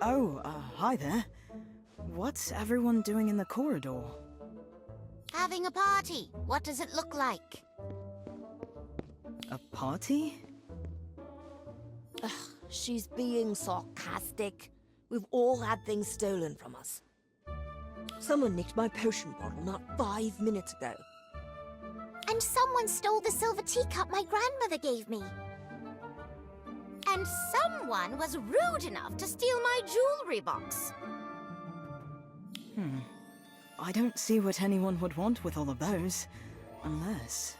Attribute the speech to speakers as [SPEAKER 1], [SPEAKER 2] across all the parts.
[SPEAKER 1] Oh, hi there. What's everyone doing in the corridor?
[SPEAKER 2] Having a party. What does it look like?
[SPEAKER 1] A party?
[SPEAKER 3] Ugh, she's being sarcastic. We've all had things stolen from us. Someone nicked my potion bottle not 5 minutes ago.
[SPEAKER 2] And someone stole the silver teacup my grandmother gave me. And someone was rude enough to steal my jewelry box.
[SPEAKER 1] I don't see what anyone would want with all of those. Unless...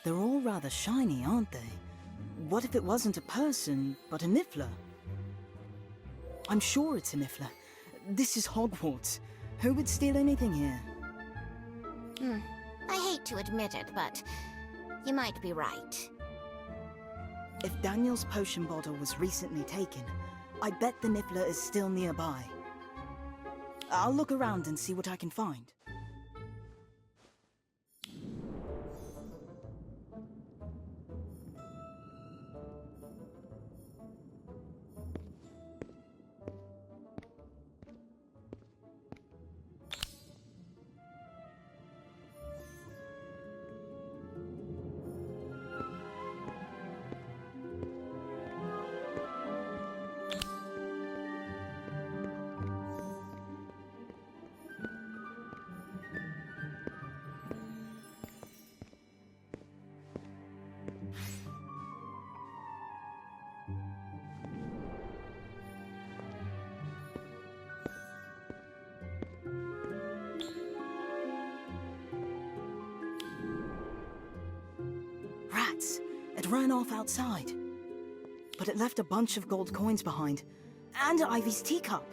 [SPEAKER 1] they're all rather shiny, aren't they? What if it wasn't a person, but a niffler? I'm sure it's a niffler. This is Hogwarts. Who would steal anything here?
[SPEAKER 2] I hate to admit it, but you might be right.
[SPEAKER 1] If Daniel's potion bottle was recently taken, I bet the niffler is still nearby. I'll look around and see what I can find. Rats! It ran off outside. But it left a bunch of gold coins behind. And Ivy's teacup.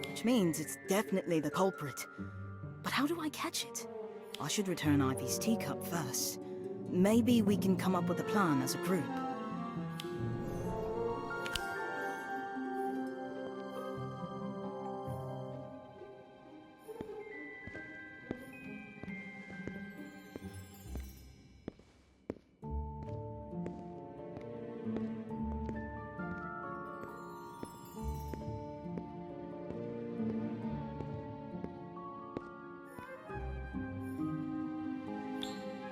[SPEAKER 1] Which means it's definitely the culprit. But how do I catch it? I should return Ivy's teacup first. Maybe we can come up with a plan as a group.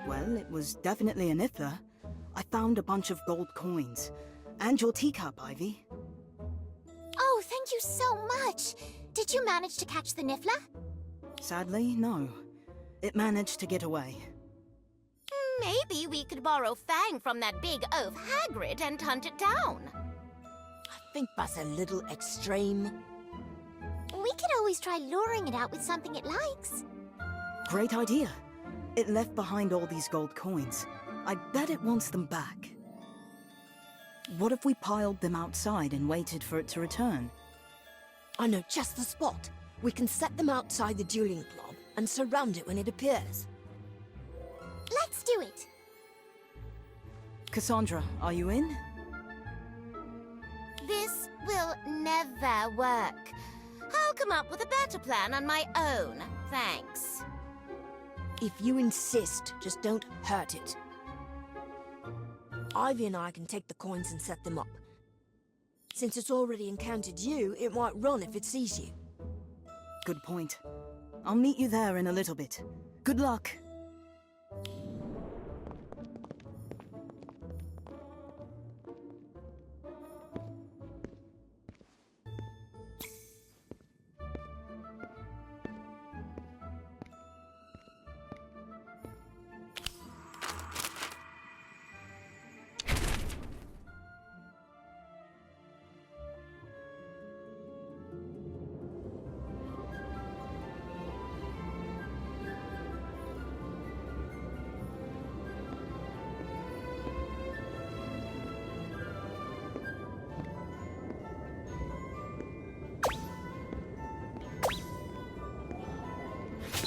[SPEAKER 1] Well, it was definitely a niffler. I found a bunch of gold coins. And your teacup, Ivy.
[SPEAKER 2] Oh, thank you so much! Did you manage to catch the niffler?
[SPEAKER 1] Sadly, no. It managed to get away.
[SPEAKER 2] Maybe we could borrow Fang from that big oaf Hagrid and hunt it down.
[SPEAKER 3] I think that's a little extreme.
[SPEAKER 2] We could always try luring it out with something it likes.
[SPEAKER 1] Great idea. It left behind all these gold coins. I bet it wants them back. What if we piled them outside and waited for it to return?
[SPEAKER 3] I know just the spot. We can set them outside the dueling club and surround it when it appears.
[SPEAKER 2] Let's do it!
[SPEAKER 1] Cassandra, are you in?
[SPEAKER 2] This will never work. I'll come up with a better plan on my own, thanks.
[SPEAKER 3] If you insist, just don't hurt it. Ivy and I can take the coins and set them up. Since it's already encountered you, it might run if it sees you.
[SPEAKER 1] Good point. I'll meet you there in a little bit. Good luck.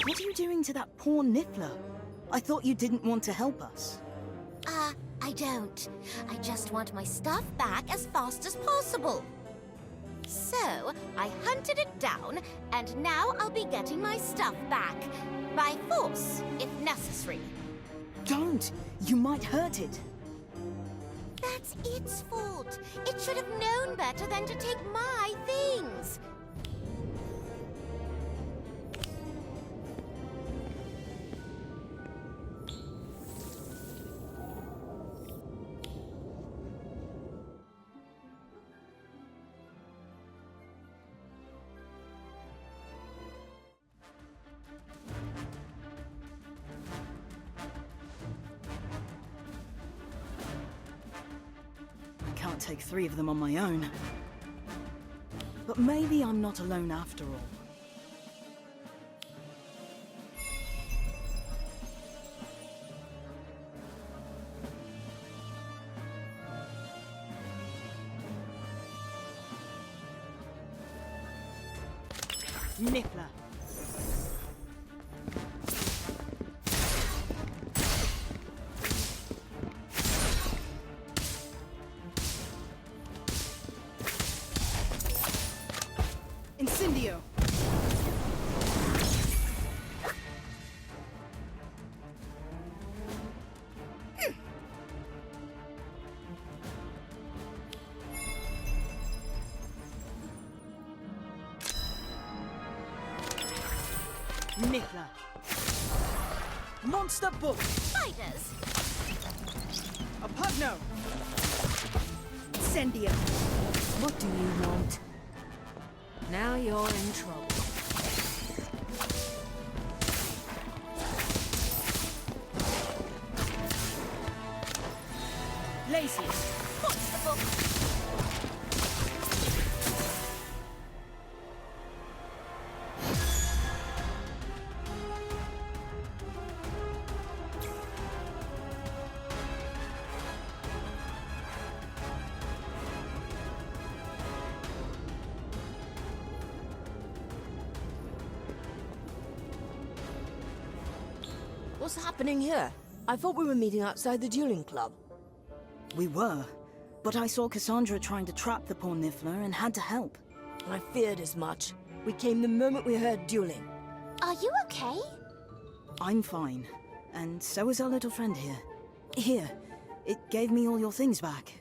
[SPEAKER 1] What are you doing to that poor niffler? I thought you didn't want to help us.
[SPEAKER 2] I don't. I just want my stuff back as fast as possible. So, I hunted it down, and now I'll be getting my stuff back. By force, if necessary.
[SPEAKER 1] Don't! You might hurt it.
[SPEAKER 2] That's its fault. It should have known better than to take my things.
[SPEAKER 1] can't take 3 of them on my own. But maybe I'm not alone after all. Niffler. Incendio. Niffler. Monster Bull.
[SPEAKER 2] Spiders!
[SPEAKER 1] A Pugno. Incendio.
[SPEAKER 3] What do you want? Now you're in trouble.
[SPEAKER 1] Lazy.
[SPEAKER 2] Monster book!
[SPEAKER 3] What's happening here? I thought we were meeting outside the dueling club.
[SPEAKER 1] We were, but I saw Cassandra trying to trap the poor Niffler and had to help.
[SPEAKER 3] I feared as much. We came the moment we heard dueling.
[SPEAKER 2] Are you okay?
[SPEAKER 1] I'm fine, and so is our little friend here. Here, it gave me all your things back.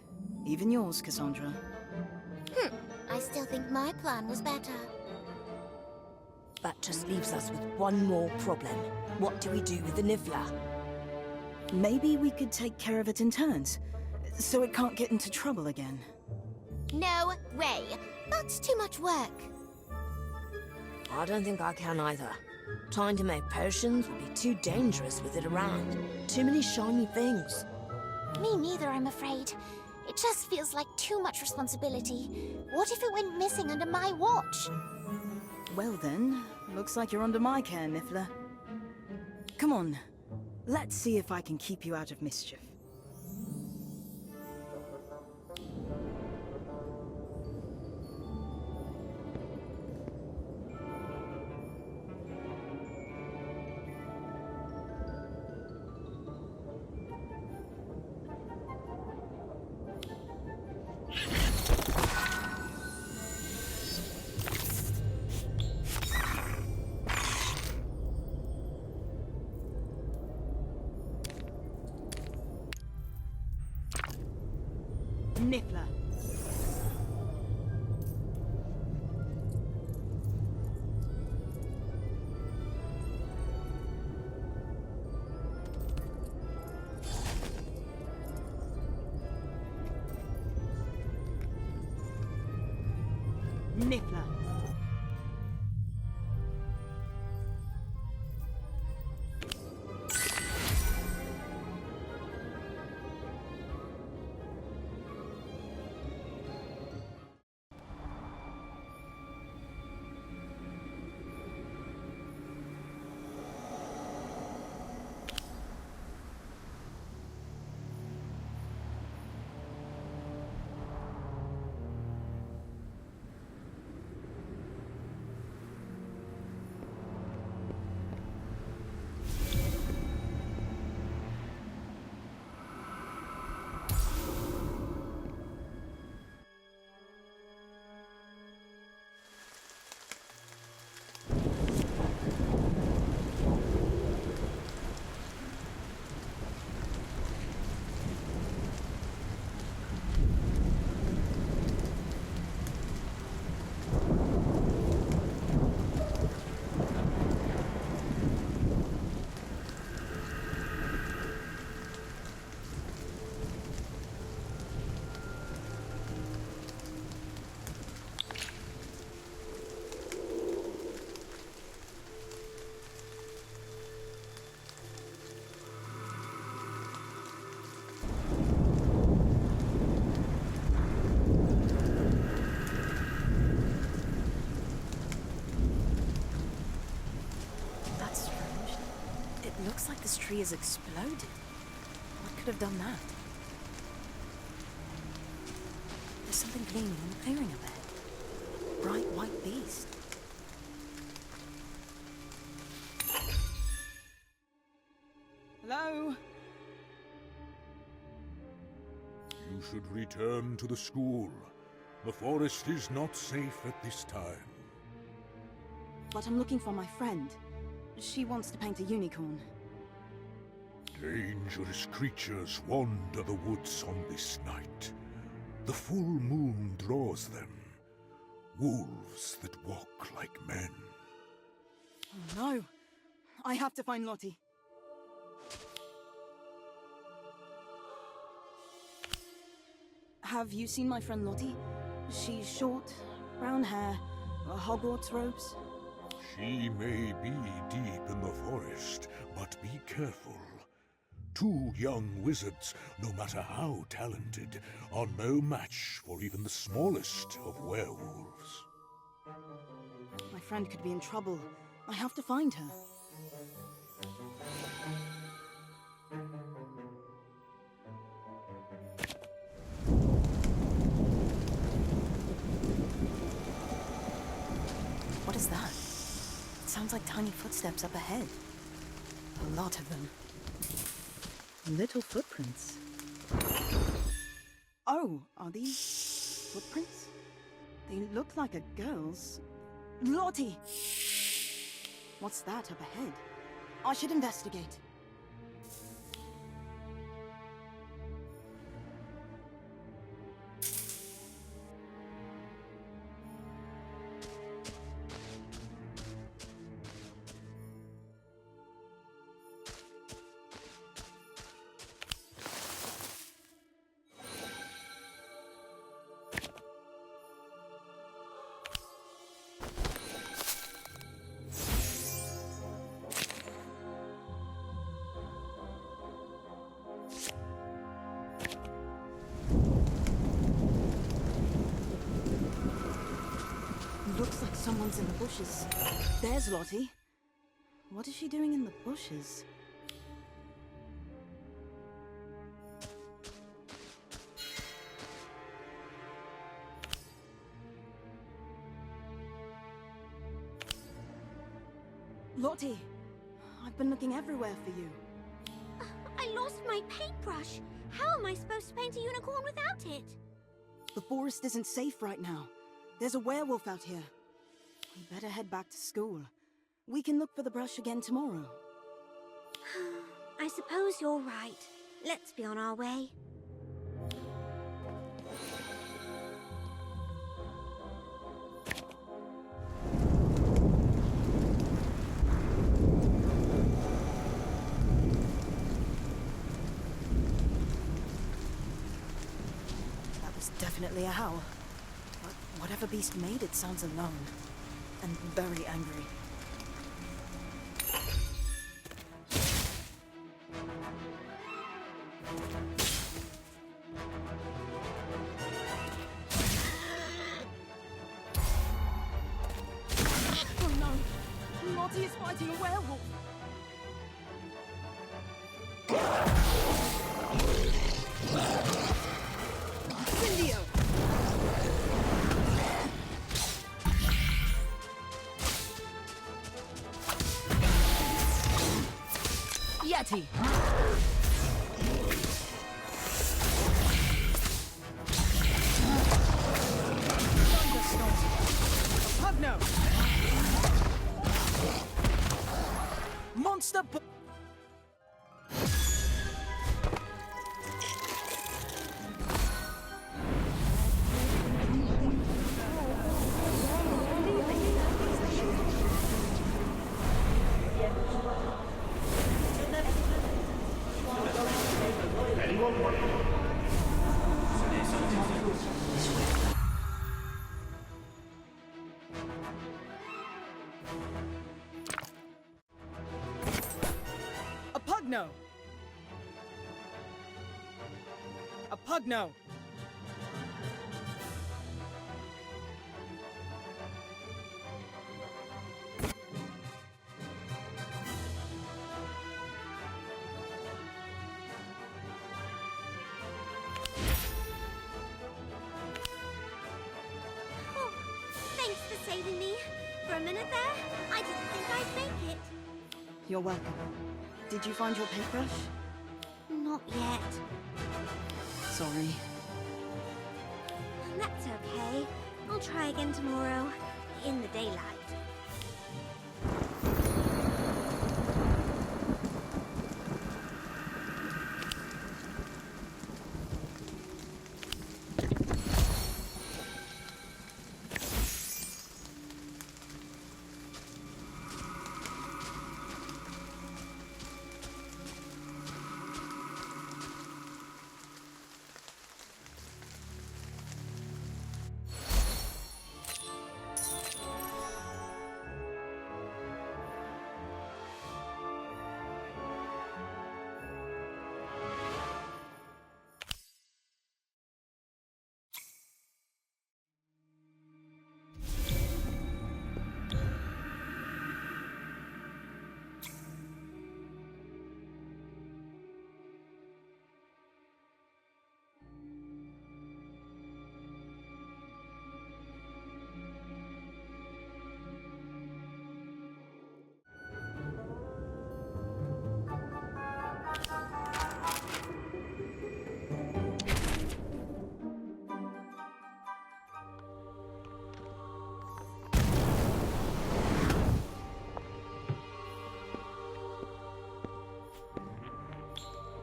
[SPEAKER 1] Even yours, Cassandra.
[SPEAKER 2] I still think my plan was better.
[SPEAKER 3] That just leaves us with one more problem. What do we do with the Niffler?
[SPEAKER 1] Maybe we could take care of it in turns, so it can't get into trouble again.
[SPEAKER 2] No way. That's too much work.
[SPEAKER 3] I don't think I can either. Trying to make potions would be too dangerous with it around. Too many shiny things.
[SPEAKER 2] Me neither, I'm afraid. It just feels like too much responsibility. What if it went missing under my watch?
[SPEAKER 1] Well then, looks like you're under my care, Niffler. Come on, let's see if I can keep you out of mischief. Niffler. Niffler. Looks like this tree has exploded. What could have done that? There's something gleaming in the clearing up ahead. A bright white beast. Hello?
[SPEAKER 4] You should return to the school. The forest is not safe at this time.
[SPEAKER 1] But I'm looking for my friend. She wants to paint a unicorn.
[SPEAKER 4] Dangerous creatures wander the woods on this night. The full moon draws them. Wolves that walk like men.
[SPEAKER 1] Oh no! I have to find Lottie. Have you seen my friend Lottie? She's short, brown hair, Hogwarts robes.
[SPEAKER 4] She may be deep in the forest, but be careful. Two young wizards, no matter how talented, are no match for even the smallest of werewolves.
[SPEAKER 1] My friend could be in trouble. I have to find her. What is that? It sounds like tiny footsteps up ahead. A lot of them. Little footprints. Oh, are these footprints? They look like a girl's. Lottie! What's that up ahead? I should investigate. Looks like someone's in the bushes. There's Lottie. What is she doing in the bushes? Lottie, I've been looking everywhere for you.
[SPEAKER 2] I lost my paintbrush. How am I supposed to paint a unicorn without it?
[SPEAKER 1] The forest isn't safe right now. There's a werewolf out here. We better head back to school. We can look for the brush again tomorrow.
[SPEAKER 2] I suppose you're right. Let's be on our way.
[SPEAKER 1] That was definitely a howl. But whatever beast made it sounds alone. And very angry. Oh no! Lottie is fighting a werewolf! Incendio! Yeti! Pugno! Monster bu- A Pugno! A Pugno!
[SPEAKER 2] minute there. I didn't think I'd make it.
[SPEAKER 1] You're welcome. Did you find your paintbrush?
[SPEAKER 2] Not yet.
[SPEAKER 1] Sorry.
[SPEAKER 2] That's okay. I'll try again tomorrow. In the daylight.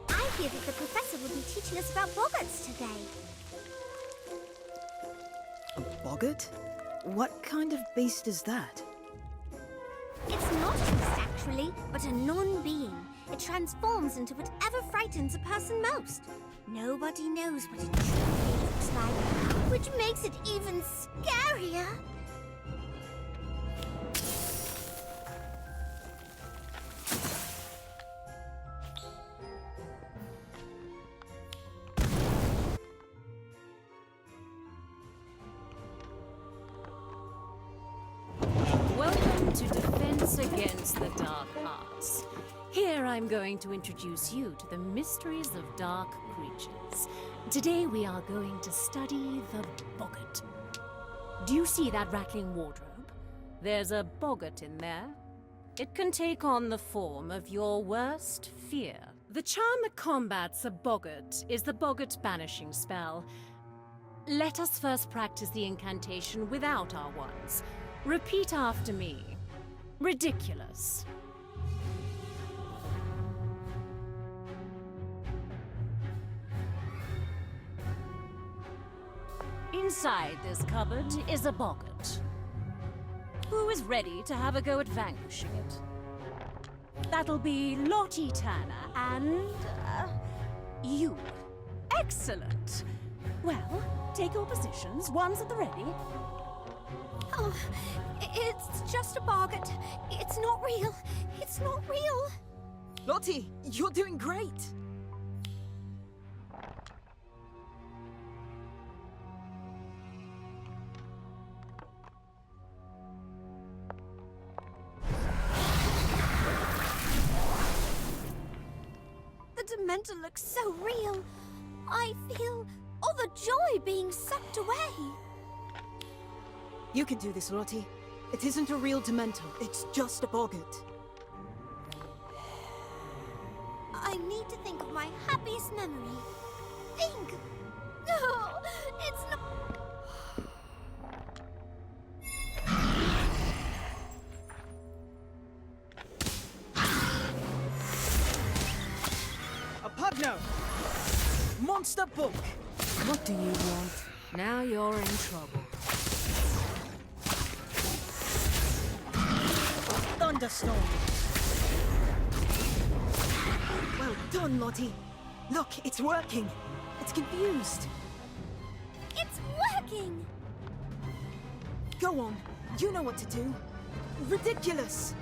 [SPEAKER 2] I hear that the professor will be teaching us about boggarts today.
[SPEAKER 1] A boggart? What kind of beast is that?
[SPEAKER 2] It's not a beast, actually, but a non-being. It transforms into whatever frightens a person most. Nobody knows what it truly looks like, which makes it even scarier.
[SPEAKER 5] Welcome to Defense Against the Dark Arts. Here I'm going to introduce you to the mysteries of dark creatures. Today we are going to study the boggart. Do you see that rattling wardrobe? There's a boggart in there. It can take on the form of your worst fear. The charm that combats a boggart is the boggart banishing spell. Let us first practice the incantation without our wands. Repeat after me. Ridiculous. Inside this cupboard is a boggart. Who is ready to have a go at vanquishing it? That'll be Lottie Tanner and... you. Excellent. Well, take your positions. One's at the ready.
[SPEAKER 2] Oh, it's just a boggart. It's not real. It's not real.
[SPEAKER 1] Lottie, you're doing great!
[SPEAKER 2] The Dementor looks so real. I feel all the joy being sucked away.
[SPEAKER 1] You can do this, Lottie. It isn't a real Dementor, it's just a boggart.
[SPEAKER 2] I need to think of my happiest memory. Think! No, it's not...
[SPEAKER 1] A Pugno! Monster book!
[SPEAKER 5] What do you want? Now you're in trouble.
[SPEAKER 1] Thunderstorm! Well done, Lottie. Look, it's working. It's confused.
[SPEAKER 2] It's working!
[SPEAKER 1] Go on. You know what to do. Ridiculous!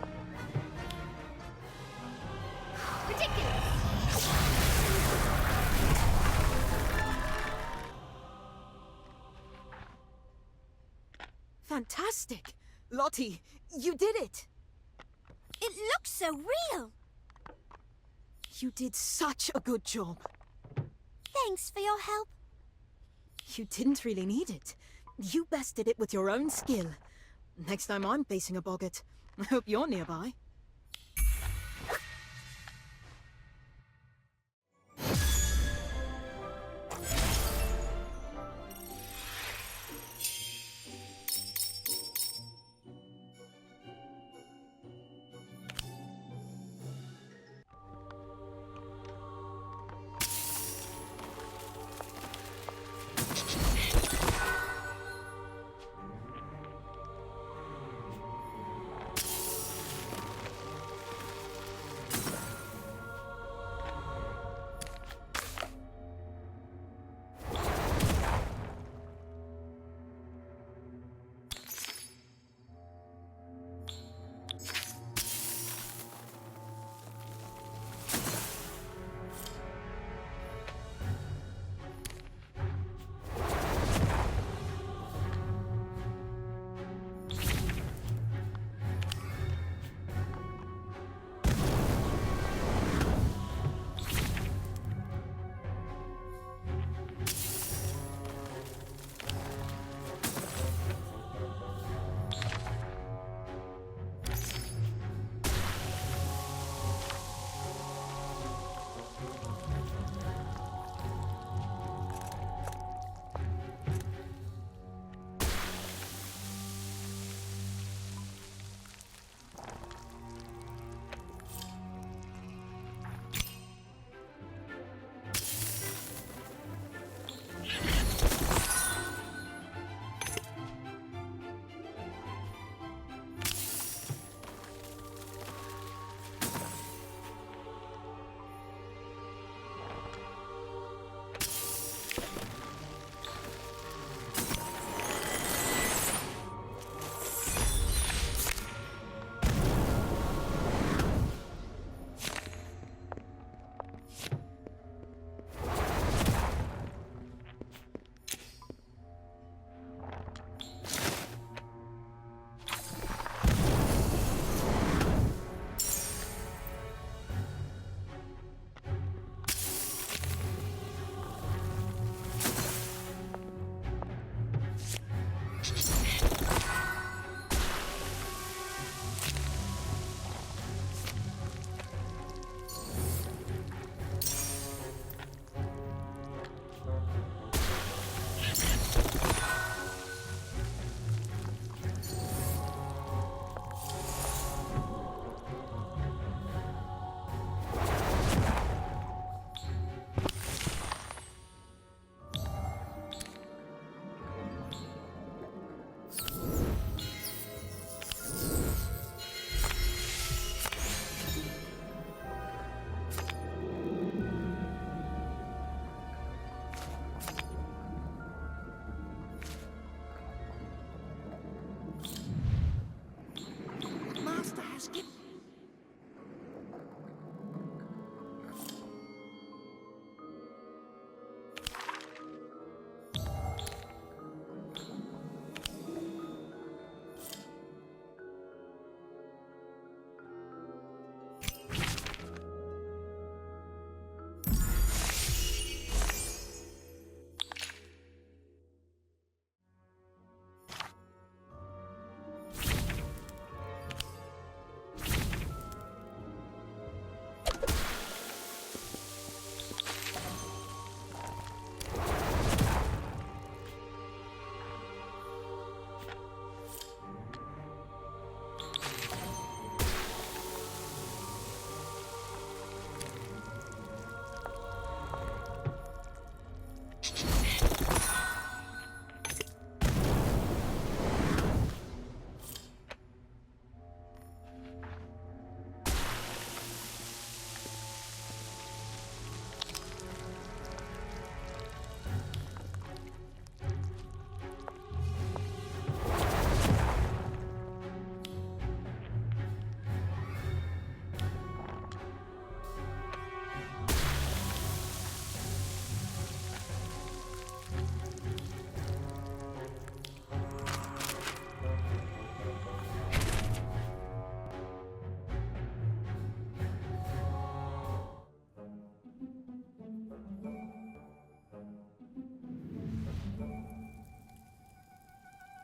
[SPEAKER 2] Ridiculous!
[SPEAKER 1] Fantastic! Lottie, you did it!
[SPEAKER 2] It looks so real!
[SPEAKER 1] You did such a good job.
[SPEAKER 2] Thanks for your help.
[SPEAKER 1] You didn't really need it. You bested it with your own skill. Next time I'm facing a boggart, I hope you're nearby.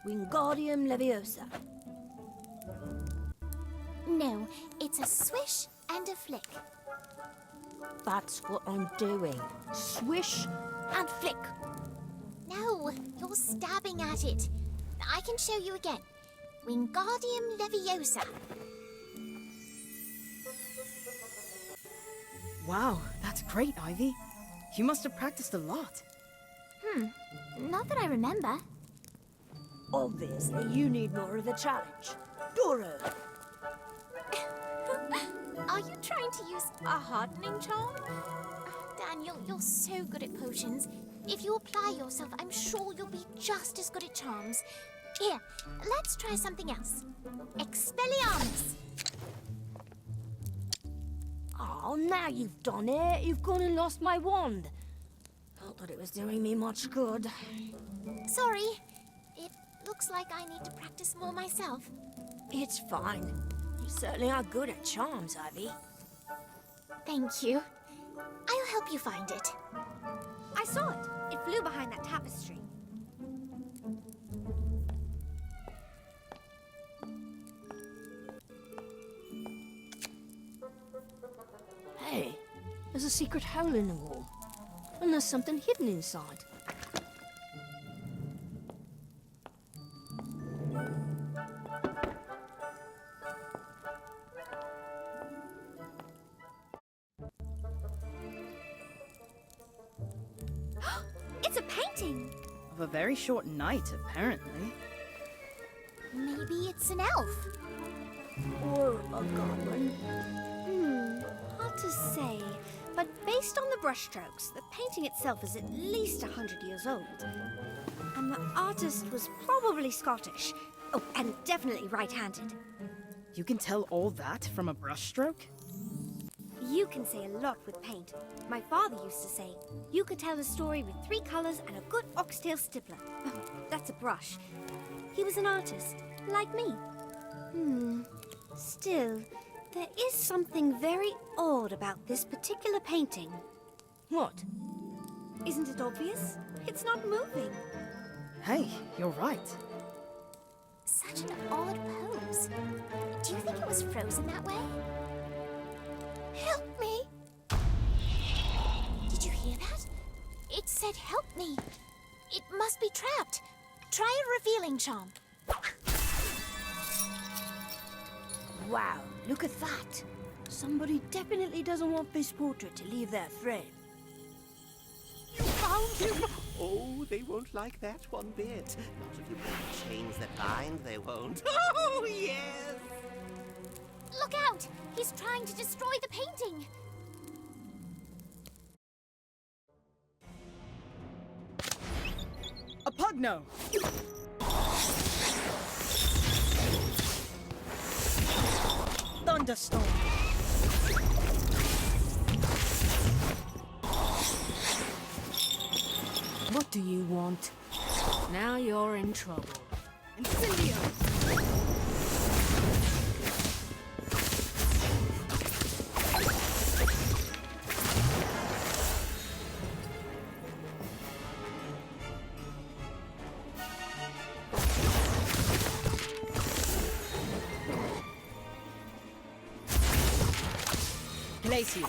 [SPEAKER 3] Wingardium Leviosa.
[SPEAKER 2] No, it's a swish and a flick.
[SPEAKER 3] That's what I'm doing. Swish and flick.
[SPEAKER 2] No, you're stabbing at it. I can show you again. Wingardium Leviosa.
[SPEAKER 1] Wow, that's great, Ivy. You must have practiced a lot.
[SPEAKER 2] Not that I remember.
[SPEAKER 3] Obviously, you need more of a challenge. Doro.
[SPEAKER 2] Are you trying to use a hardening charm? Daniel, you're so good at potions. If you apply yourself, I'm sure you'll be just as good at charms. Here, let's try something else. Expelliarmus.
[SPEAKER 3] Oh, now you've done it. You've gone and lost my wand. Not that it was doing me much good.
[SPEAKER 2] Sorry. It looks like I need to practice more myself.
[SPEAKER 3] It's fine. You certainly are good at charms, Ivy.
[SPEAKER 2] Thank you. I'll help you find it.
[SPEAKER 6] I saw it. It flew behind that tapestry.
[SPEAKER 3] Hey, there's a secret hole in the wall. And there's something hidden inside.
[SPEAKER 6] It's a painting.
[SPEAKER 1] Of a very short night, apparently.
[SPEAKER 2] Maybe it's an elf.
[SPEAKER 3] Or a goblin.
[SPEAKER 6] Hard to say. But based on the brushstrokes, the painting itself is at least 100 years old. And the artist was probably Scottish. Oh, and definitely right-handed.
[SPEAKER 1] You can tell all that from a brushstroke?
[SPEAKER 6] You can say a lot with paint. My father used to say, you could tell a story with 3 colors and a good oxtail stippler. Oh, that's a brush. He was an artist, like me. Still, there is something very odd about this particular painting.
[SPEAKER 3] What?
[SPEAKER 6] Isn't it obvious? It's not moving.
[SPEAKER 1] Hey, you're right.
[SPEAKER 2] Such an odd pose. Do you think it was frozen that way? Help me! Did you hear that? It said help me. It must be trapped. Try a revealing charm.
[SPEAKER 3] Wow, look at that. Somebody definitely doesn't want this portrait to leave their frame.
[SPEAKER 7] You found him! Oh, they won't like that one bit. Not if you break chains that bind, they won't. Oh, yes!
[SPEAKER 2] Look out! He's trying to destroy the painting.
[SPEAKER 1] A pugno! Thunderstorm!
[SPEAKER 3] What do you want?
[SPEAKER 5] Now you're in trouble.
[SPEAKER 1] Incendio! Glacier.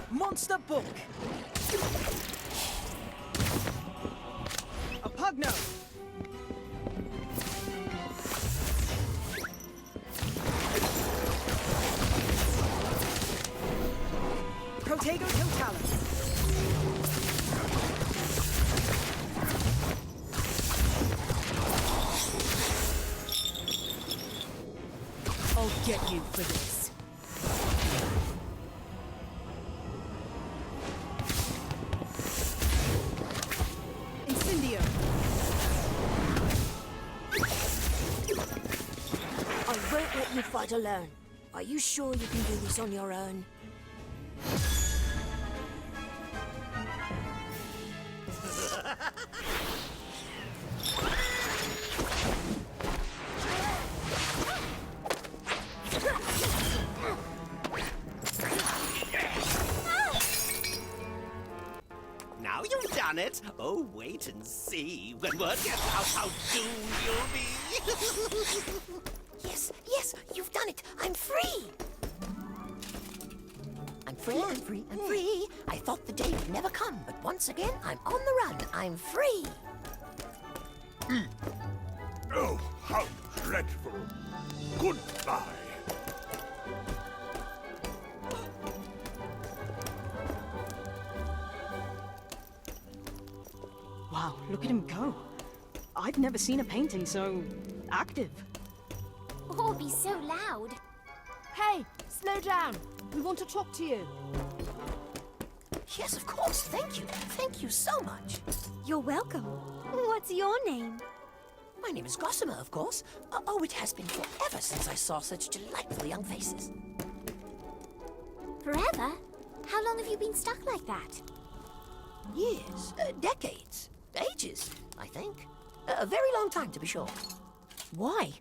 [SPEAKER 1] Monster book. A pugno. Protego totalis. I'll get you for this. Incendio.
[SPEAKER 3] I won't let you fight alone. Are you sure you can do this on your own?
[SPEAKER 7] Now you've done done it. Oh, wait and see. When word gets out how doomed you'll be.
[SPEAKER 3] Yes, yes, you've done it. I'm free. I'm free, I'm free, I'm free. I thought the day would never come, but once again, I'm on the run. I'm free.
[SPEAKER 4] Oh, how dreadful. Goodbye.
[SPEAKER 1] Wow, look at him go. I've never seen a painting so active.
[SPEAKER 2] Oh, be so loud.
[SPEAKER 3] Hey, slow down. We want to talk to you. Yes, of course. Thank you. Thank you so much.
[SPEAKER 6] You're welcome. What's your name?
[SPEAKER 3] My name is Gossamer, of course. Oh, it has been forever since I saw such delightful young faces.
[SPEAKER 2] Forever? How long have you been stuck like that?
[SPEAKER 3] Years, decades, ages, I think. A very long time, to be sure. Why?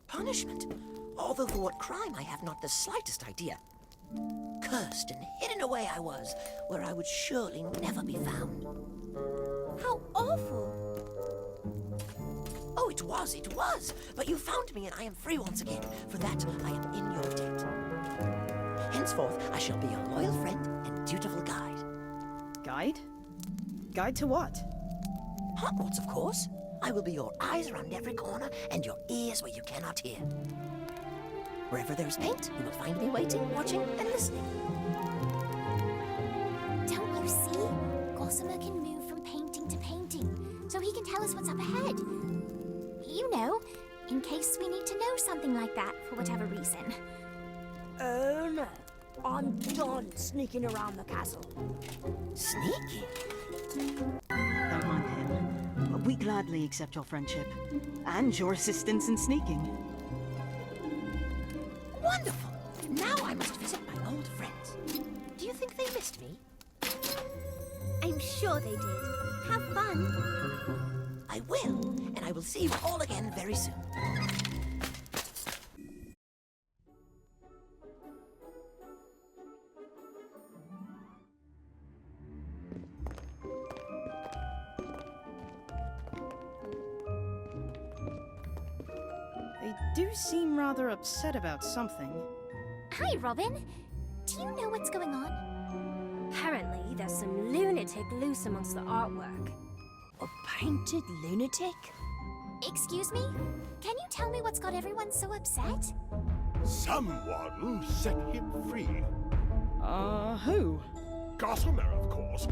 [SPEAKER 3] Punishment. Although for what crime, I have not the slightest idea. Cursed and hidden away I was, where I would surely never be found.
[SPEAKER 6] How awful.
[SPEAKER 3] Oh, it was. But you found me and I am free once again. For that, I am in your debt. Henceforth, I shall be your loyal friend and dutiful guide.
[SPEAKER 1] Guide? Guide to what?
[SPEAKER 3] Hogwarts, of course. I will be your eyes around every corner and your ears where you cannot hear. Wherever there is paint, you will find me waiting, watching, and listening.
[SPEAKER 2] Don't you see? Gossamer can move from painting to painting, so he can tell us what's up ahead. You know, in case we need to know something like that for whatever reason.
[SPEAKER 3] Oh, no. I'm done sneaking around the castle. Sneaking?
[SPEAKER 1] Don't mind him. We gladly accept your friendship and your assistance in sneaking.
[SPEAKER 3] Wonderful! Now I must visit my old friends. Do you think they missed me?
[SPEAKER 6] I'm sure they did. Have fun.
[SPEAKER 3] I will, and I will see you all again very soon.
[SPEAKER 1] They do seem rather upset about something.
[SPEAKER 2] Hi, Robin. Do you know what's going on?
[SPEAKER 6] Apparently, there's some lunatic loose amongst the artwork.
[SPEAKER 3] A painted lunatic?
[SPEAKER 2] Excuse me? Can you tell me what's got everyone so upset?
[SPEAKER 4] Someone set him free.
[SPEAKER 1] Who?
[SPEAKER 4] Gossamer, of course.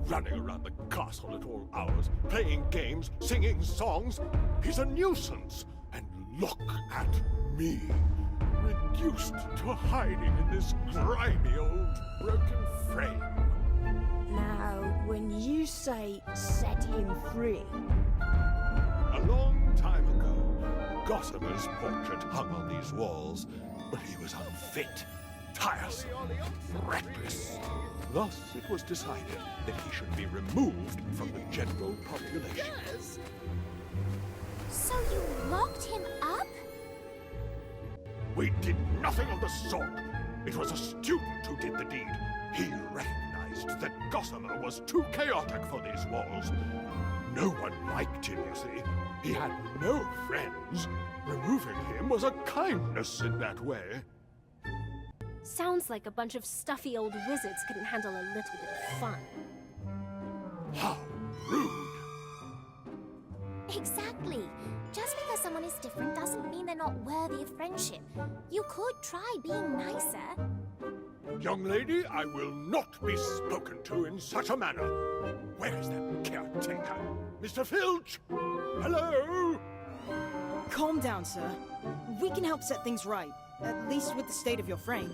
[SPEAKER 4] Running around the castle at all hours, playing games, singing songs. He's a nuisance. And look at me. Reduced to hiding in this grimy old broken frame.
[SPEAKER 3] Now, when you say set him free...
[SPEAKER 4] A long time ago, Gossamer's portrait hung on these walls, but he was unfit, tiresome, reckless. Thus, it was decided that he should be removed from the general population.
[SPEAKER 2] So you locked him up?
[SPEAKER 4] We did nothing of the sort. It was a student who did the deed. He recognized that Gossamer was too chaotic for these walls. No one liked him, you see. He had no friends. Removing him was a kindness in that way.
[SPEAKER 6] Sounds like a bunch of stuffy old wizards couldn't handle a little bit of fun.
[SPEAKER 4] How rude!
[SPEAKER 2] Exactly. Just because someone is different doesn't mean they're not worthy of friendship. You could try being nicer.
[SPEAKER 4] Young lady, I will not be spoken to in such a manner. Where is that caretaker? Mr. Filch? Hello?
[SPEAKER 1] Calm down, sir. We can help set things right, at least with the state of your frame.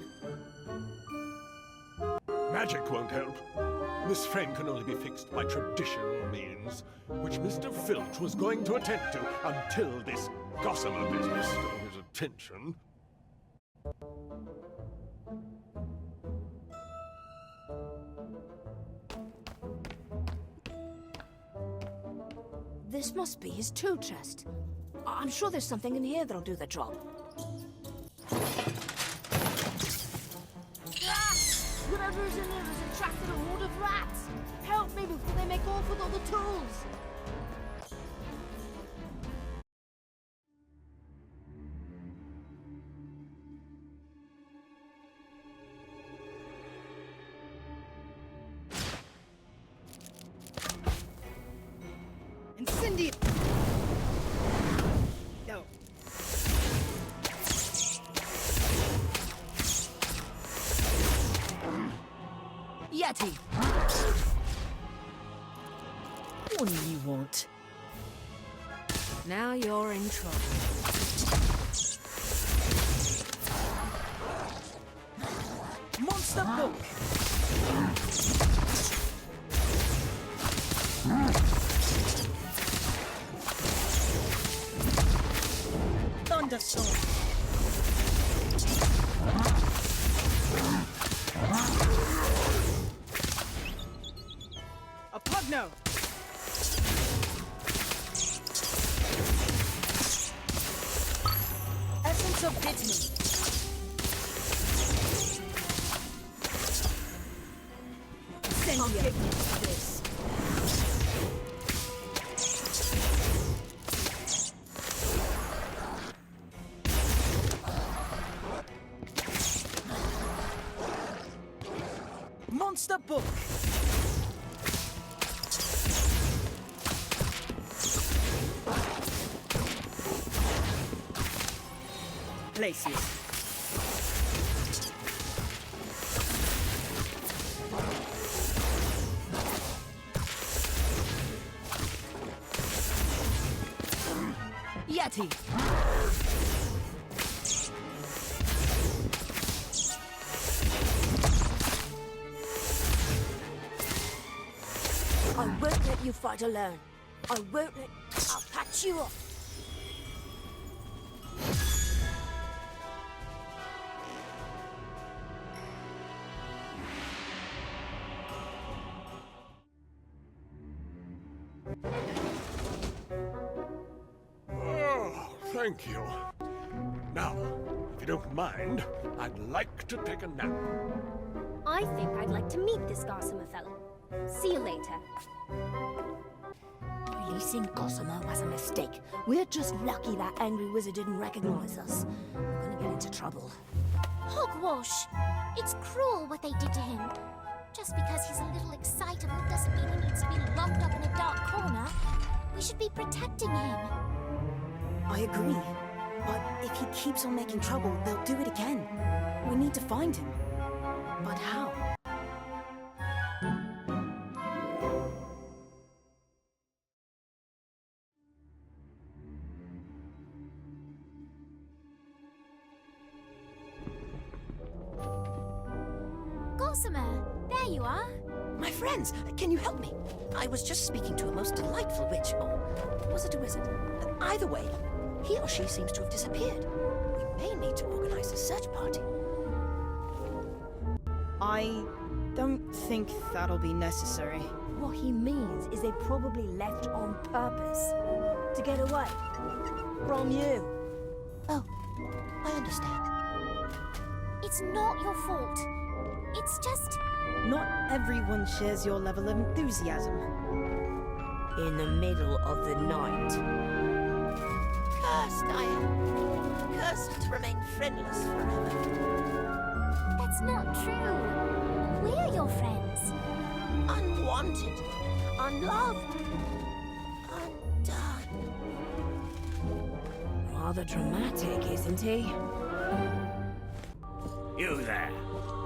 [SPEAKER 4] Magic won't help. This frame can only be fixed by traditional means, which Mr. Filch was going to attend to until this Gossamer business stole his attention.
[SPEAKER 3] This must be his tool chest. I'm sure there's something in here that'll do the job. Whatever is in there has attracted a horde of rats! Help
[SPEAKER 6] Help me before they make off with all the tools!
[SPEAKER 1] Incendio! No. Yeti! What do you want?
[SPEAKER 5] Now you're in trouble.
[SPEAKER 1] Monster book! Thunderstorm! A Pugno! Essence of Bitterness! I'll get used to this. Monster book. Places. Yeti.
[SPEAKER 3] I won't let you fight alone. I won't let... I'll patch you up.
[SPEAKER 4] Oh, thank you. Now, if you don't mind, I'd like to take a nap.
[SPEAKER 6] I think I'd like to meet this Gossamer fellow. See you later.
[SPEAKER 3] Releasing Gossamer was a mistake. We're just lucky that angry wizard didn't recognize us. We're gonna get into trouble.
[SPEAKER 2] Hogwash! It's cruel what they did to him. Just because he's a little excitable doesn't mean he needs to be locked up in a dark corner. We should be protecting him.
[SPEAKER 1] I agree. But if he keeps on making trouble, they'll do it again. We need to find him. But how?
[SPEAKER 2] Gossamer, there you are.
[SPEAKER 3] My friends, can you help me? I was just speaking to a most delightful witch, or was it a wizard? Either way, he or she seems to have disappeared. We may need to organize a search party.
[SPEAKER 1] I don't think that'll be necessary.
[SPEAKER 3] What he means is they probably left on purpose. To get away. From you. Oh, I understand.
[SPEAKER 2] It's not your fault. It's just...
[SPEAKER 1] Not everyone shares your level of enthusiasm.
[SPEAKER 3] In the middle of the night. Cursed I am. Cursed to remain friendless forever.
[SPEAKER 2] That's not true. We're your friends.
[SPEAKER 3] Unwanted. Unloved. Undone. Rather dramatic, isn't he?
[SPEAKER 8] You there.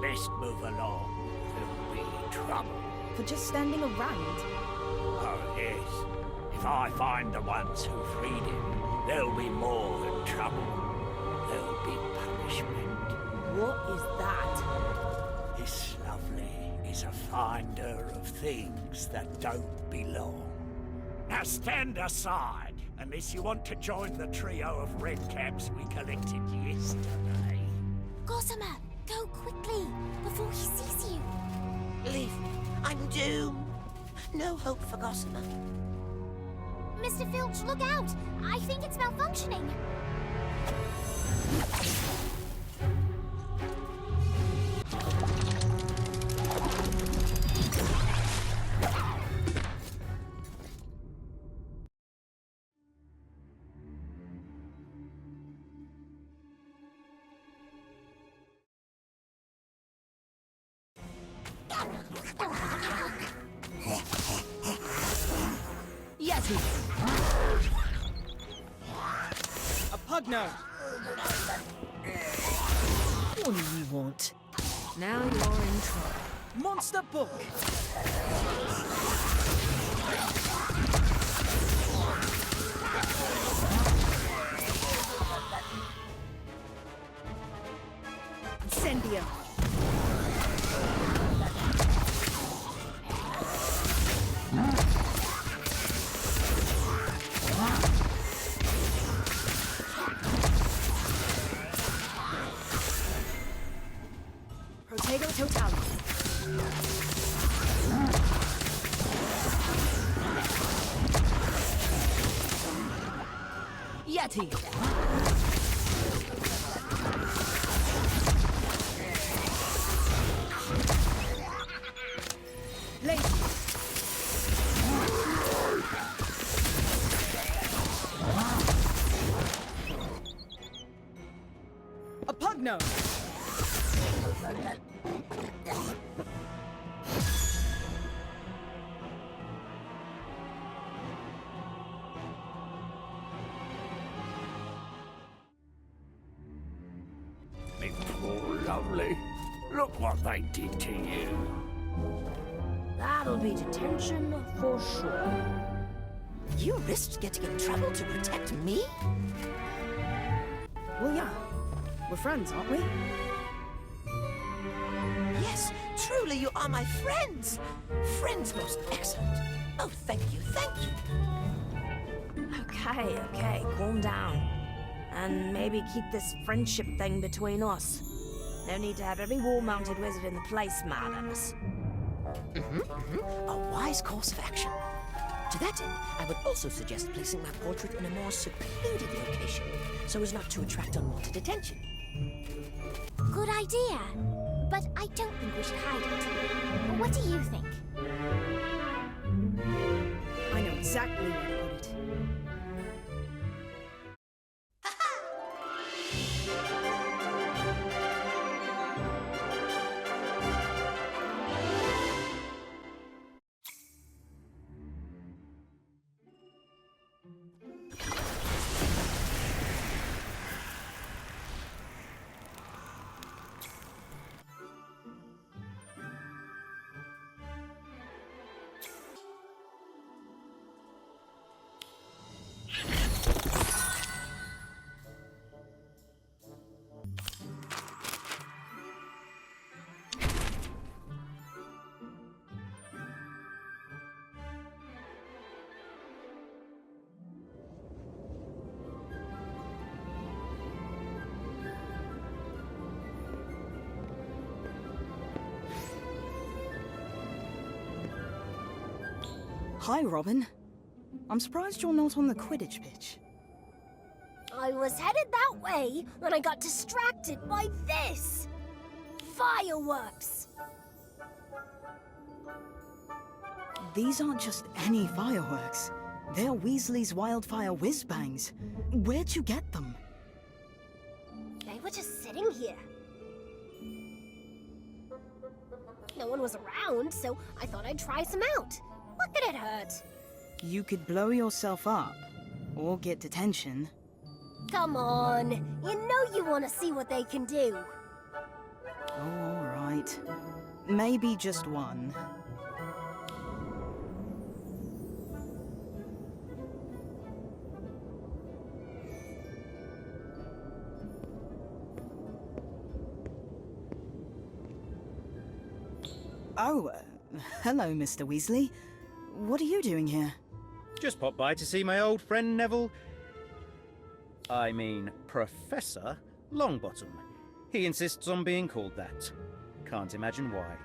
[SPEAKER 8] Best move along. There'll be trouble.
[SPEAKER 1] For just standing around.
[SPEAKER 8] Oh, yes. If I find the ones who freed him, there'll be more than trouble. There'll be punishment.
[SPEAKER 3] What is that?
[SPEAKER 8] This lovely is a finder of things that don't belong. Now stand aside, unless you want to join the trio of redcaps we collected yesterday.
[SPEAKER 2] Gossamer, go quickly, before he sees you.
[SPEAKER 3] Leave me. I'm doomed. No hope for Gossamer.
[SPEAKER 2] Mr. Filch, look out! I think it's malfunctioning.
[SPEAKER 1] Yeti! A Pugno! What do you want?
[SPEAKER 5] Now you're in trouble.
[SPEAKER 1] Monster Book! Incendio! Protego Total. Yeti. Lazy. A Pugno.
[SPEAKER 8] Me poor lovely. Look what they did to you.
[SPEAKER 6] That'll be detention for sure.
[SPEAKER 3] You risked getting in trouble to protect me?
[SPEAKER 1] Well, yeah. We're friends, aren't we?
[SPEAKER 3] Yes, truly you are my friends. Friends most excellent. Oh, thank you, thank you.
[SPEAKER 9] Okay, calm down. And maybe keep this friendship thing between us. No need to have every wall-mounted wizard in the place mad at us.
[SPEAKER 3] A wise course of action. To that end, I would also suggest placing my portrait in a more secluded location, so as not to attract unwanted attention.
[SPEAKER 2] Good idea. But I don't think we should hide it. What do you think?
[SPEAKER 1] I know exactly where to put it. Hi, Robin. I'm surprised you're not on the Quidditch pitch.
[SPEAKER 6] I was headed that way when I got distracted by this. Fireworks.
[SPEAKER 1] These aren't just any fireworks. They're Weasley's wildfire whiz-bangs. Where'd you get them?
[SPEAKER 6] They were just sitting here. No one was around, so I thought I'd try some out. What could it hurt?
[SPEAKER 1] You could blow yourself up, or get detention.
[SPEAKER 6] Come on. You know you want to see what they can do.
[SPEAKER 1] Oh, all right. Maybe just one. Oh, hello, Mr. Weasley. What are you doing here?
[SPEAKER 10] Just popped by to see my old friend Neville... I mean, Professor Longbottom. He insists on being called that. Can't imagine why.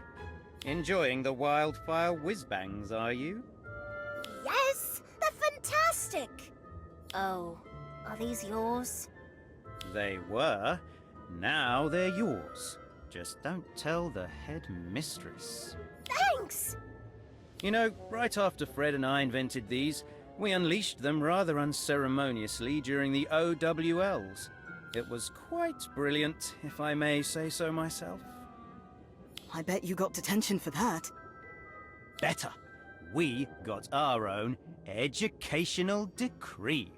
[SPEAKER 10] Enjoying the wildfire whiz-bangs, are you?
[SPEAKER 6] Yes! They're fantastic! Oh, are these yours?
[SPEAKER 10] They were. Now they're yours. Just don't tell the head mistress.
[SPEAKER 6] Thanks!
[SPEAKER 10] You know, right after Fred and I invented these, we unleashed them rather unceremoniously during the OWLs. It was quite brilliant, if I may say so myself.
[SPEAKER 1] I bet you got detention for that.
[SPEAKER 10] Better. we got our own educational decree.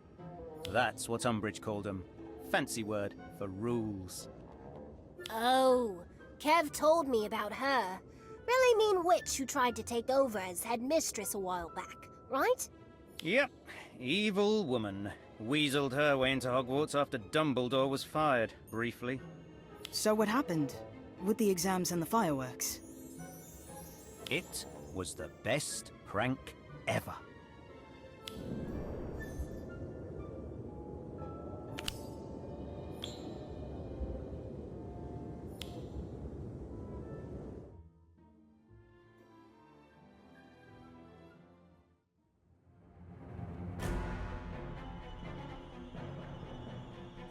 [SPEAKER 10] That's what Umbridge called them. Fancy word for rules.
[SPEAKER 11] Oh, Kev told me about her. Really mean witch who tried to take over as headmistress a while back, right?
[SPEAKER 10] Yep, evil woman. Weaseled her way into Hogwarts after Dumbledore was fired, briefly.
[SPEAKER 1] So what happened with the exams and the fireworks?
[SPEAKER 10] It was the best prank ever.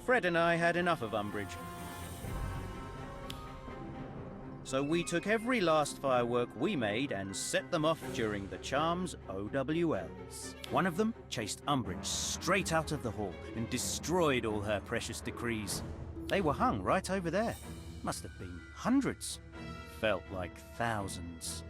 [SPEAKER 10] Fred and I had enough of Umbridge. So we took every last firework we made and set them off during the Charms OWLs. One of them chased Umbridge straight out of the hall and destroyed all her precious decrees. They were hung right over there. Must have been hundreds. Felt like thousands.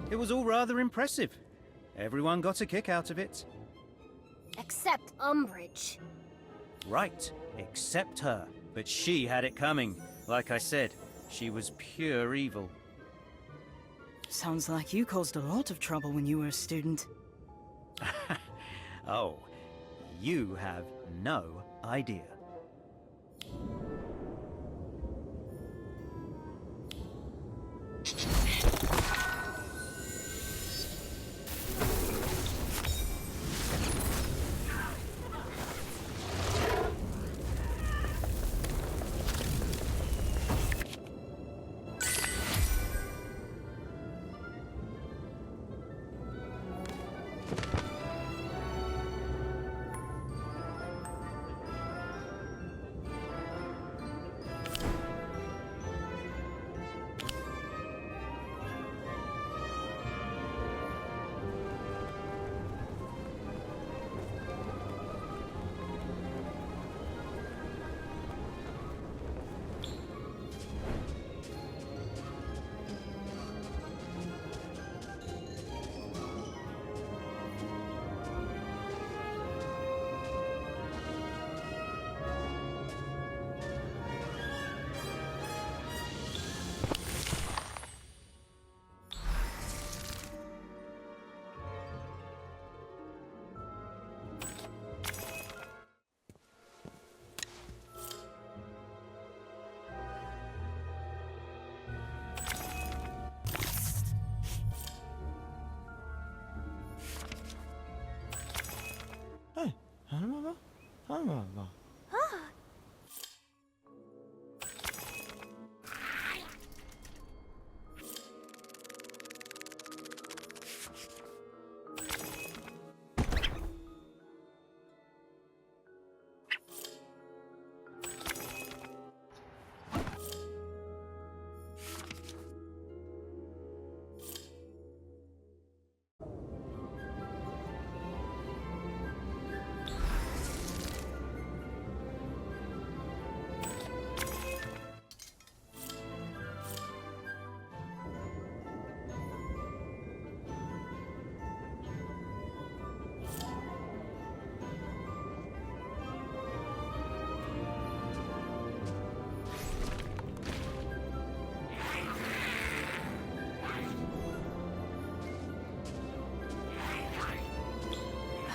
[SPEAKER 10] It was all rather impressive. Everyone got a kick out of it.
[SPEAKER 11] Except Umbridge.
[SPEAKER 10] Right, except her. But she had it coming. Like I said, she was pure evil.
[SPEAKER 1] Sounds like you caused a lot of trouble when you were a student.
[SPEAKER 10] Oh, you have no idea.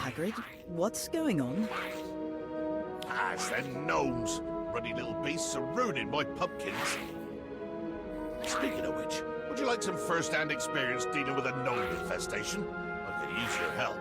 [SPEAKER 1] Hagrid, what's going on?
[SPEAKER 12] Ah, it's them gnomes. Ruddy little beasts are ruining my pumpkins. Speaking of which, would you like some first-hand experience dealing with a gnome infestation? I could use your help.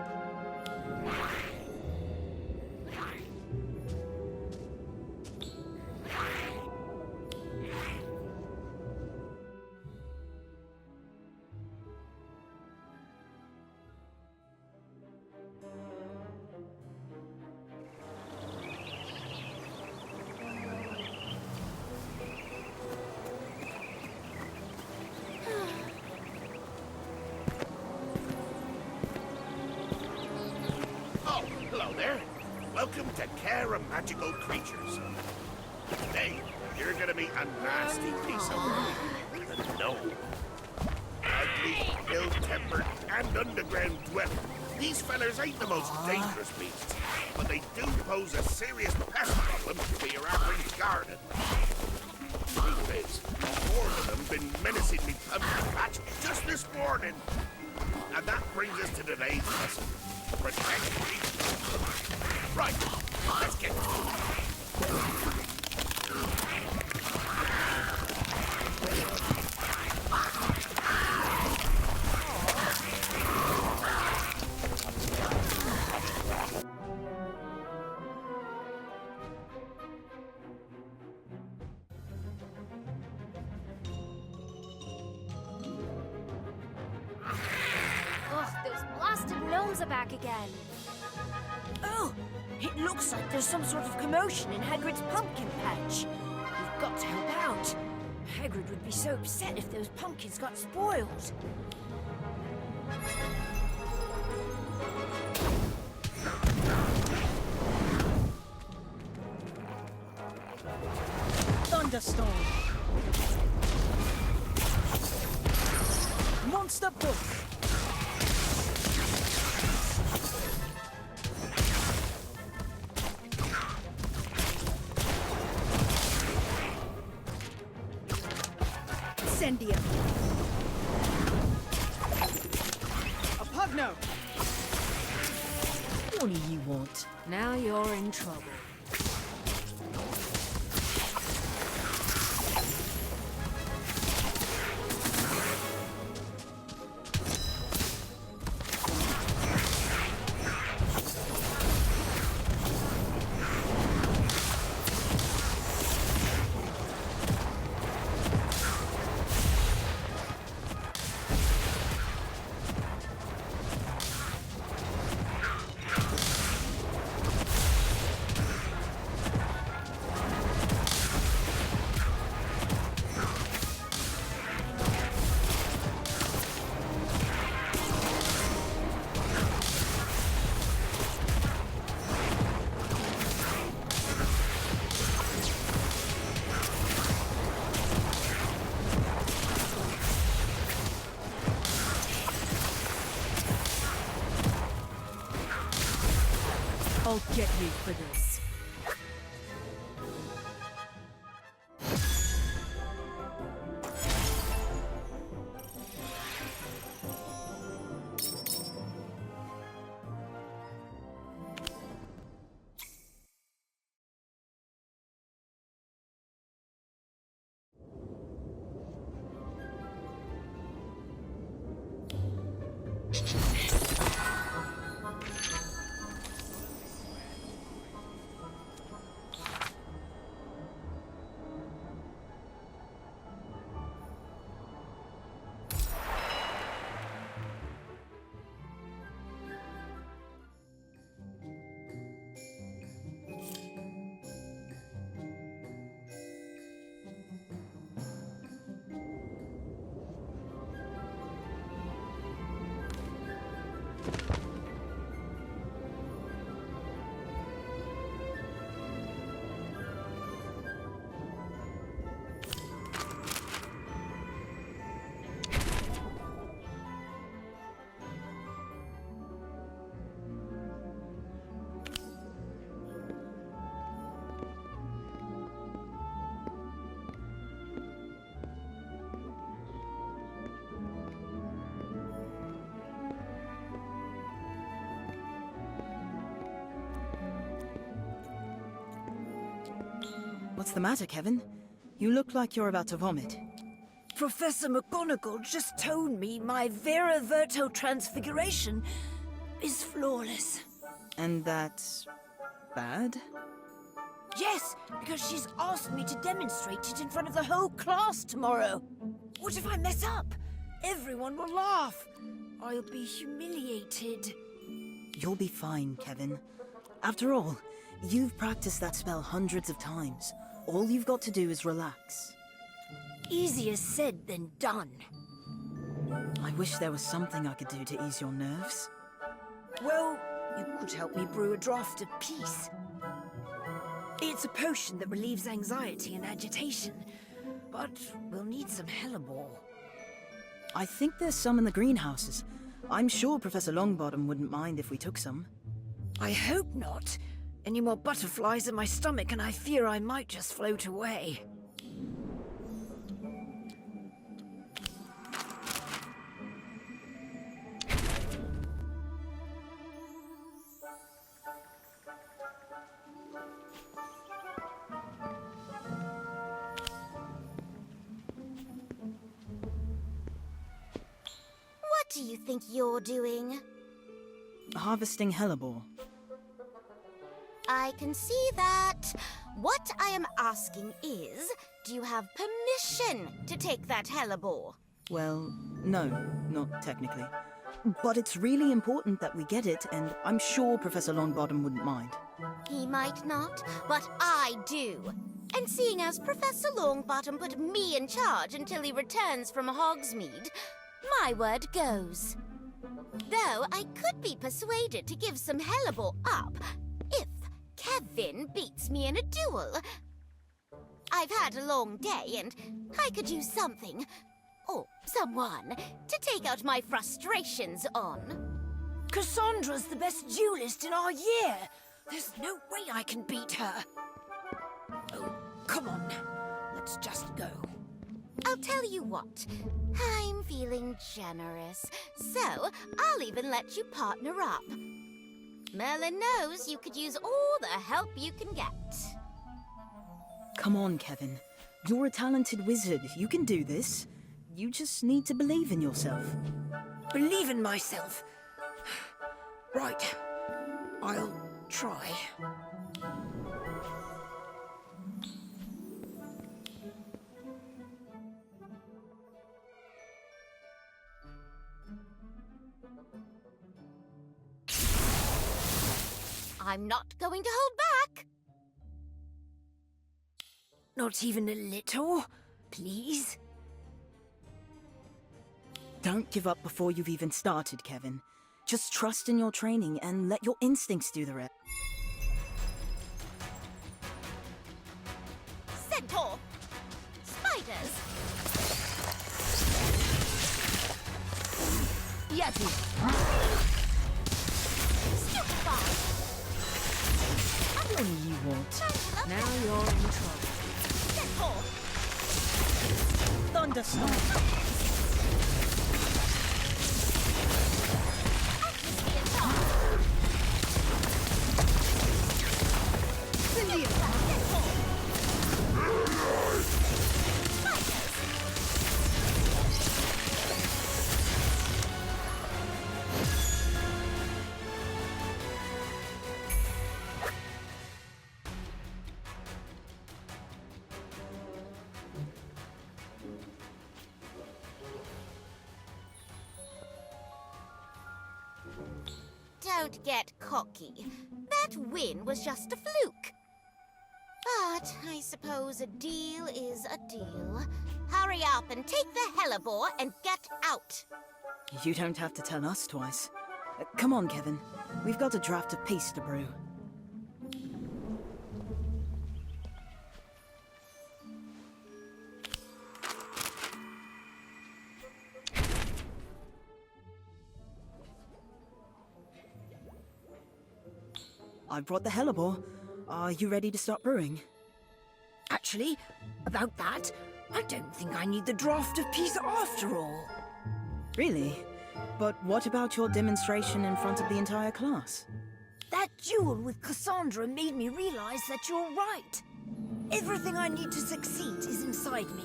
[SPEAKER 12] Welcome to Care of Magical Creatures. Today, you're gonna meet a nasty piece of work, the gnome. Ugly, ill-tempered, and underground dweller. These fellers ain't the most dangerous beasts, but they do pose a serious pest problem to your average garden. Truth is, 4 of them been menacing me pumpkin patch just this morning. And that brings us to today's lesson. Protect me. Right, let's get to it.
[SPEAKER 6] Ugh, those blasted gnomes are back again.
[SPEAKER 9] Oh, it looks like there's some sort of commotion in Hagrid's pumpkin patch. We've got to help out. Hagrid would be so upset if those pumpkins got spoiled.
[SPEAKER 1] Thunderstorm! Monster push! Incendio! A Pugno! What do you want?
[SPEAKER 5] Now you're in trouble.
[SPEAKER 1] I'll get you for this. What's the matter, Kevin? You look like you're about to vomit.
[SPEAKER 9] Professor McGonagall just told me my Vera Verto transfiguration is flawless.
[SPEAKER 1] And that's bad?
[SPEAKER 9] Yes, because she's asked me to demonstrate it in front of the whole class tomorrow. What if I mess up? Everyone will laugh. I'll be humiliated.
[SPEAKER 1] You'll be fine, Kevin. After all, you've practiced that spell hundreds of times. All you've got to do is relax.
[SPEAKER 9] Easier said than done.
[SPEAKER 1] I wish there was something I could do to ease your nerves.
[SPEAKER 9] Well, you could help me brew a draft of peace. It's a potion that relieves anxiety and agitation, but we'll need some hellebore.
[SPEAKER 1] I think there's some in the greenhouses. I'm sure Professor Longbottom wouldn't mind if we took some.
[SPEAKER 9] I hope not. Any more butterflies in my stomach and I fear I might just float away.
[SPEAKER 2] What do you think you're doing?
[SPEAKER 1] Harvesting hellebore.
[SPEAKER 2] I can see that. What I am asking is, do you have permission to take that hellebore?
[SPEAKER 1] Well, no, not technically. But it's really important that we get it, and I'm sure Professor Longbottom wouldn't mind.
[SPEAKER 2] He might not, but I do. And seeing as Professor Longbottom put me in charge until he returns from Hogsmeade, my word goes. Though I could be persuaded to give some hellebore up if Kevin beats me in a duel. I've had a long day and I could use something, or someone, to take out my frustrations on.
[SPEAKER 9] Cassandra's the best duelist in our year. There's no way I can beat her. Oh, come on. Let's just go.
[SPEAKER 2] I'll tell you what, I'm feeling generous, so I'll even let you partner up. Merlin knows you could use all the help you can get.
[SPEAKER 1] Come on, Kevin. You're a talented wizard. You can do this. You just need to believe in yourself.
[SPEAKER 9] Believe in myself. Right. I'll try.
[SPEAKER 2] I'm not going to hold back.
[SPEAKER 9] Not even a little, please?
[SPEAKER 1] Don't give up before you've even started, Kevin. Just trust in your training and let your instincts do the rest.
[SPEAKER 2] Centaur! Spiders!
[SPEAKER 9] Yeti!
[SPEAKER 2] Stupefy!
[SPEAKER 1] What do you want?
[SPEAKER 9] Now you're in trouble.
[SPEAKER 2] Centaur!
[SPEAKER 1] Thunderstorm!
[SPEAKER 2] Don't get cocky. That win was just a fluke. But I suppose a deal is a deal. Hurry up and take the hellebore and get out.
[SPEAKER 1] You don't have to tell us twice. Come on, Kevin. We've got a draft of peace to brew. I brought the hellebore. Are you ready to start brewing?
[SPEAKER 9] Actually, about that, I don't think I need the draft of peace after all.
[SPEAKER 1] Really? But what about your demonstration in front of the entire class?
[SPEAKER 9] That duel with Cassandra made me realize that you're right. Everything I need to succeed is inside me.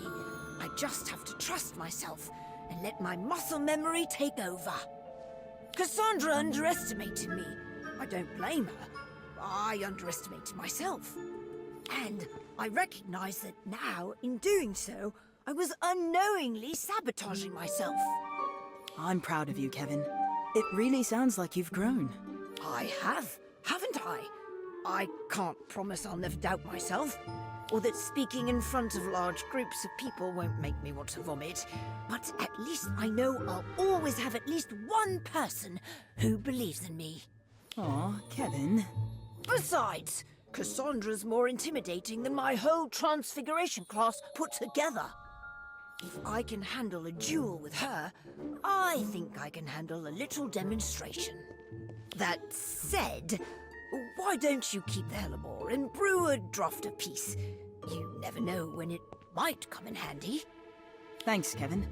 [SPEAKER 9] I just have to trust myself and let my muscle memory take over. Cassandra underestimated me. I don't blame her. I underestimated myself. And I recognize that now, in doing so, I was unknowingly sabotaging myself.
[SPEAKER 1] I'm proud of you, Kevin. It really sounds like you've grown.
[SPEAKER 9] I have, haven't I? I can't promise I'll never doubt myself, or that speaking in front of large groups of people won't make me want to vomit. But at least I know I'll always have at least one person who believes in me.
[SPEAKER 1] Aw, Kevin.
[SPEAKER 9] Besides, Cassandra's more intimidating than my whole Transfiguration class put together. If I can handle a duel with her, I think I can handle a little demonstration. That said, why don't you keep the hellebore and brew a draught apiece? You never know when it might come in handy.
[SPEAKER 1] Thanks, Kevin.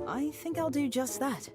[SPEAKER 1] I think I'll do just that.